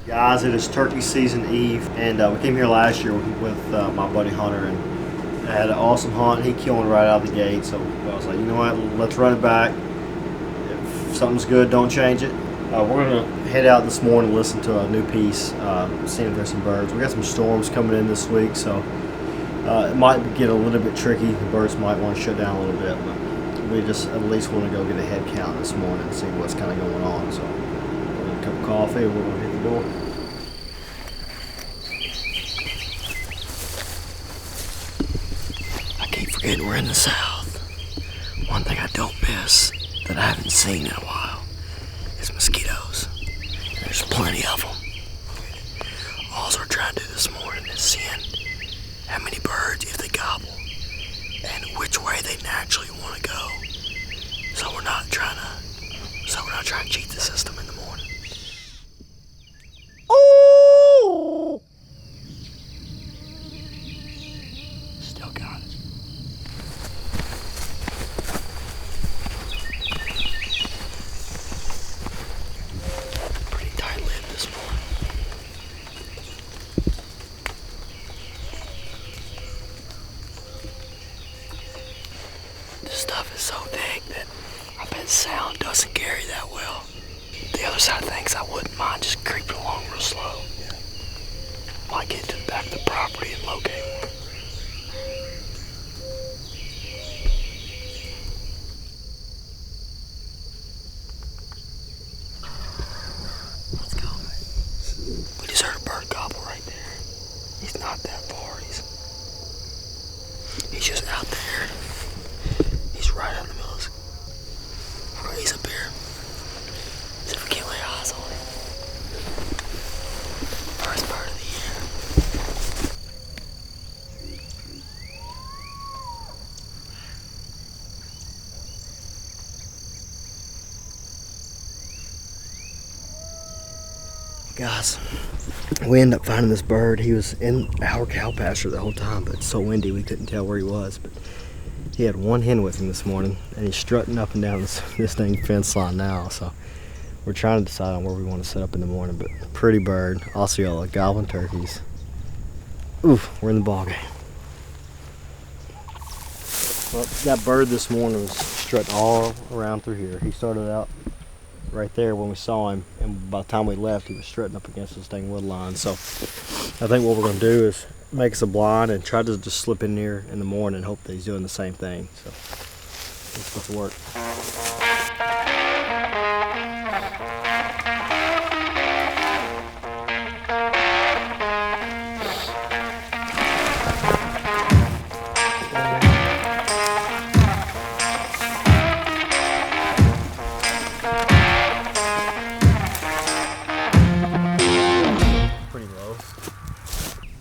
Guys, it is turkey season eve, and we came here last year with my buddy Hunter, and I had an awesome hunt. He killed right out of the gate, so I was like, you know what, let's run it back. If something's good, don't change it. We're going to head out this morning and listen to a new piece, seeing if there's some birds. We got some storms coming in this week, so it might get a little bit tricky. The birds might want to shut down a little bit, but we just at least want to go get a head count this morning and see what's kind of going on. So we'll get a cup of coffee, we're going to hit the door. I keep forgetting we're in the South. One thing I don't miss that I haven't seen in a while is mosquitoes. There's plenty of them. All we're trying to do this morning is seeing how many birds, if they gobble, and which way they naturally want to go. So we're not trying to cheat the system in the morning. Oh! Still got it. Pretty tight lid this morning. This stuff is so thick that I bet sound doesn't carry that well. The other side of things, I wouldn't mind just creeping along real slow. Might get to the back of the property and locate one. Let's go. We just heard a bird gobble right there. He's not that far. He's just out there. He's right in the middle of this. He's up here. See if we can't lay eyes on him. First bird of the year. Guys, we ended up finding this bird. He was in our cow pasture the whole time, but it's so windy we couldn't tell where he was. But he had one hen with him this morning, and he's strutting up and down this dang fence line now. So we're trying to decide on where we want to set up in the morning. But pretty bird, Osceola, gobbling turkeys. Oof, we're in the ball game. Well, that bird this morning was strutting all around through here. He started out right there when we saw him, and by the time we left, he was strutting up against this dang wood line. So I think what we're going to do is make us a blind and try to just slip in here in the morning and hope that he's doing the same thing. So let's work.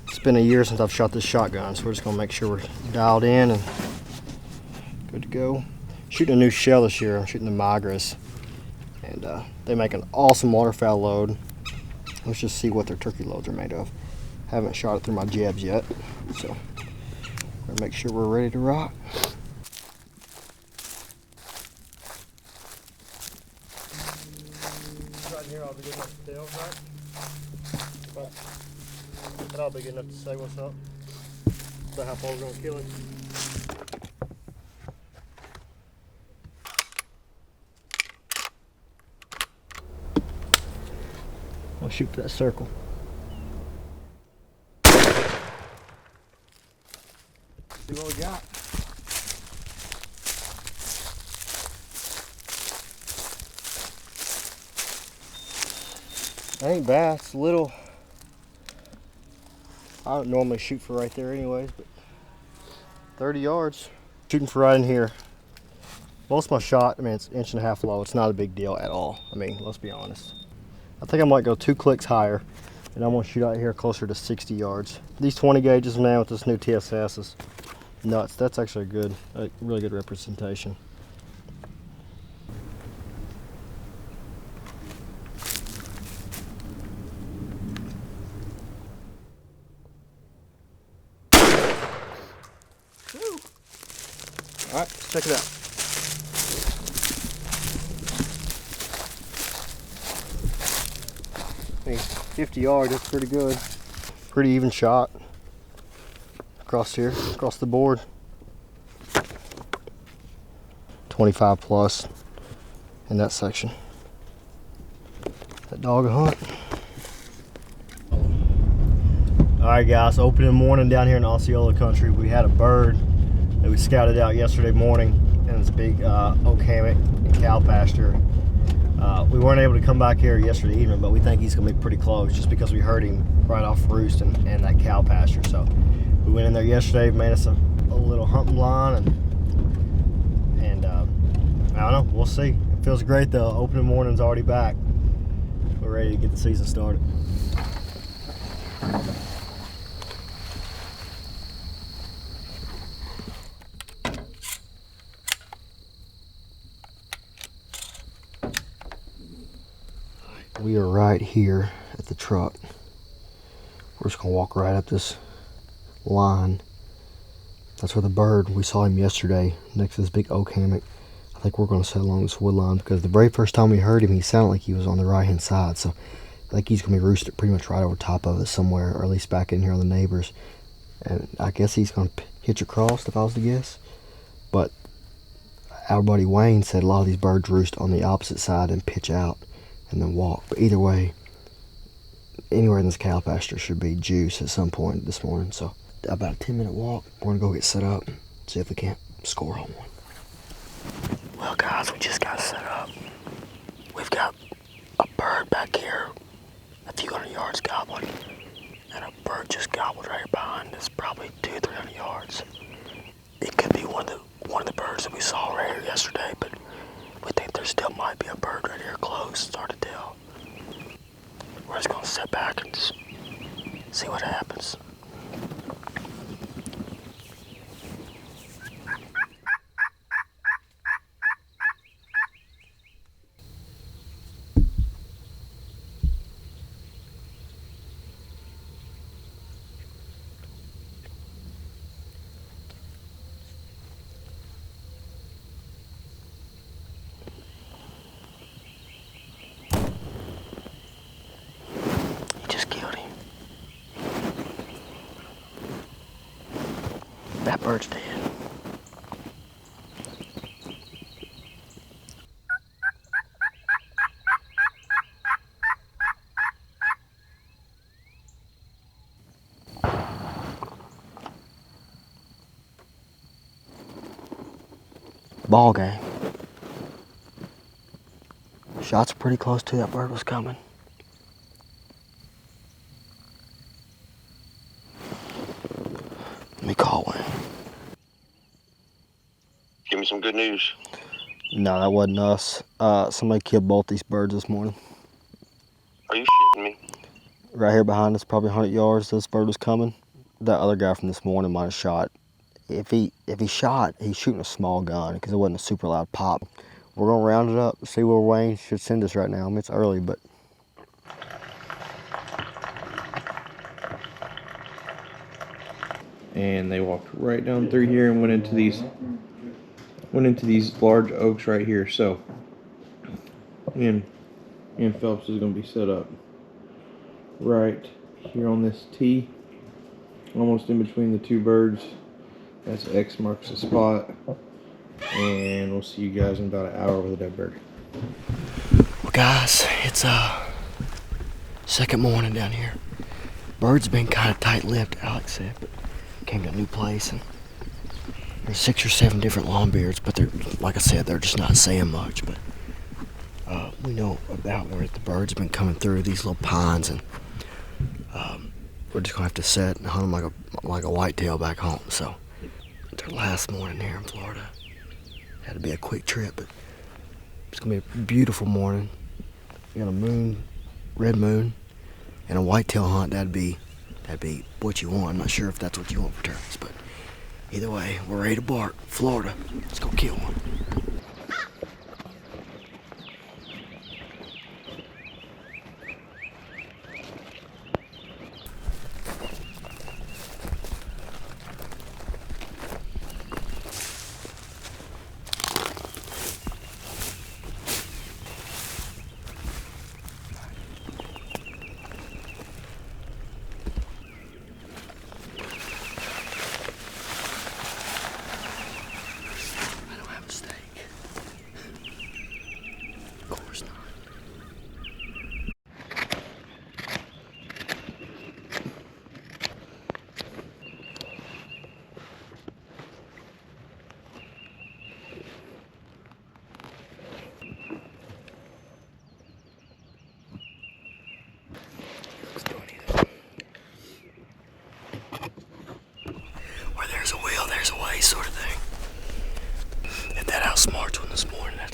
It's been a year since I've shot this shotgun, so we're just gonna make sure we're dialed in and good to go. Shooting a new shell this year. I'm shooting the Migras, and they make an awesome waterfowl load. Let's just see what their turkey loads are made of. Haven't shot it through my jabs yet, so we're gonna make sure we're ready to rock. Right here, I'll be good enough to tell, right? That'll be good enough to say what's up. About how far we're gonna kill it. I'll shoot for that circle. See what we got. That ain't bad. It's a little. I don't normally shoot for right there anyways, but 30 yards. Shooting for right in here. Most of my shot, I mean, it's 1.5 inches low. It's not a big deal at all. I mean, let's be honest. I think I might go 2 clicks higher, and I'm gonna shoot out here closer to 60 yards. These 20 gauges, man, with this new TSS is nuts. That's actually a really good representation. All right, let's check it out. I mean, 50 yards, that's pretty good. Pretty even shot across here, across the board. 25 plus in that section. That dog a hunt. All right, guys, opening morning down here in Osceola country. We had a bird that we scouted out yesterday morning in this big oak hammock and cow pasture. We weren't able to come back here yesterday evening, but we think he's gonna be pretty close just because we heard him right off roost in that cow pasture. So we went in there yesterday, made us a little hunting line, and I don't know, we'll see. It feels great though. Opening morning's already back. We're ready to get the season started. We are right here at the truck. We're just gonna walk right up this line. That's where the bird, we saw him yesterday next to this big oak hammock. I think we're gonna set along this wood line because the very first time we heard him, he sounded like he was on the right hand side. So I think he's gonna be roosted pretty much right over top of us somewhere, or at least back in here on the neighbors. And I guess he's gonna hitch across if I was to guess. But our buddy Wayne said a lot of these birds roost on the opposite side and pitch out and then walk. But either way, anywhere in this cow pasture should be juice at some point this morning. So about a 10-minute walk. We're gonna go get set up, see if we can't score on one. Well, guys, we just got set up. We've got a bird back here a few hundred yards gobbling, and a bird just gobbled right behind us, probably 200-300 yards. It could be one of the birds that we saw right here yesterday, but we think there still might be a bird right here close. It's hard to tell. We're just gonna sit back and just see what happens. That bird's dead. Ball game. Shots pretty close to that bird was coming. Let me call Wayne. Give me some good news. No, that wasn't us. Somebody killed both these birds this morning. Are you shitting me? Right here behind us, probably 100 yards, this bird was coming. That other guy from this morning might have shot. If he shot, he's shooting a small gun because it wasn't a super loud pop. We're gonna round it up, see where Wayne should send us right now. I mean, it's early, but. And they walked right down through here and went into these large oaks right here. So and Phelps is going to be set up right here on this tee, almost in between the two birds. That's X marks the spot, and we'll see you guys in about an hour with a dead bird. Well, guys, it's second morning down here. Birds been kind of tight-lipped, Alex said, but came to a new place, and there's 6 or 7 different longbeards, but they're, like I said, they're just not saying much. But we know about where the birds have been coming through these little pines, and we're just gonna have to set and hunt them like a whitetail back home. So it's our last morning here in Florida. Had to be a quick trip, but it's gonna be a beautiful morning. We got a moon, red moon, and a whitetail hunt. That'd be what you want. I'm not sure if that's what you want for turkeys, but either way, we're ready to bark. Florida, let's go kill one.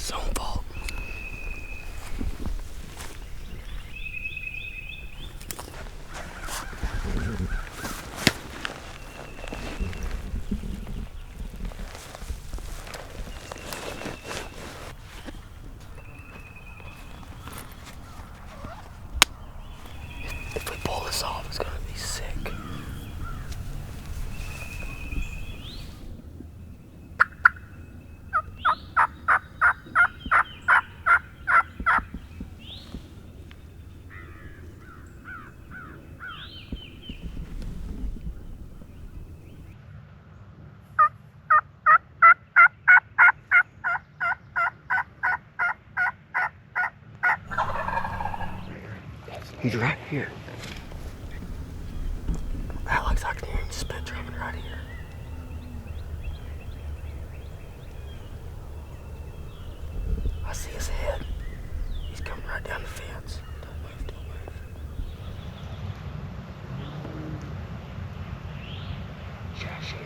his own fault. If we pull this off, it's gonna be sick. He's right here. Alex, I can hear him spit drumming right here. I see his head. He's coming right down the fence. Don't move, don't move. Yeah, I see him.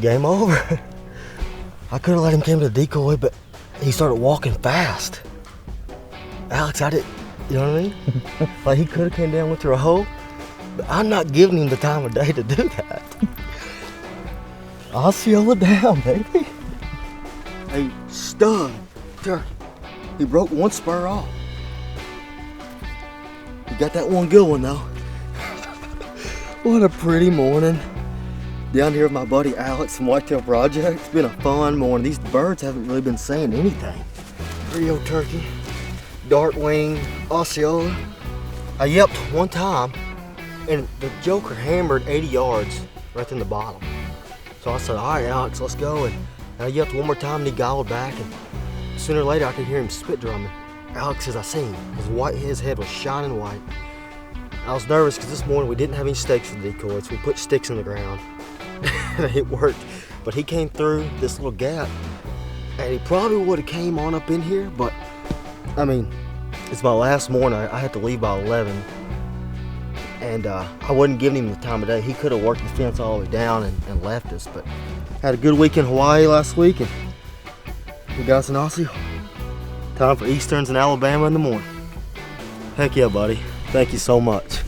Game over. I could have let him come to the decoy, but he started walking fast. Alex, I didn't, you know what I mean? Like he could have came down, went through a hole, but I'm not giving him the time of day to do that. I'll seal it down, baby. A stud turkey. He broke one spur off. He got that one good one though. What a pretty morning. Down here with my buddy Alex from Whitetail Project. It's been a fun morning. These birds haven't really been saying anything. Rio turkey, darkwing, Osceola. I yelped one time and the joker hammered 80 yards right in the bottom. So I said, all right, Alex, let's go. And I yelped one more time and he gobbled back. And sooner or later I could hear him spit drumming. Alex says, I seen him. His head was shining white. I was nervous because this morning we didn't have any stakes for the decoy, so we put sticks in the ground. It worked, but he came through this little gap and he probably would have came on up in here, but I mean, it's my last morning. I had to leave by 11 and I wasn't giving him the time of day. He could have worked the fence all the way down and left us, but had a good week in Hawaii last week and we got us an Aussie. Time for Easterns in Alabama in the morning. Heck yeah, buddy. Thank you so much.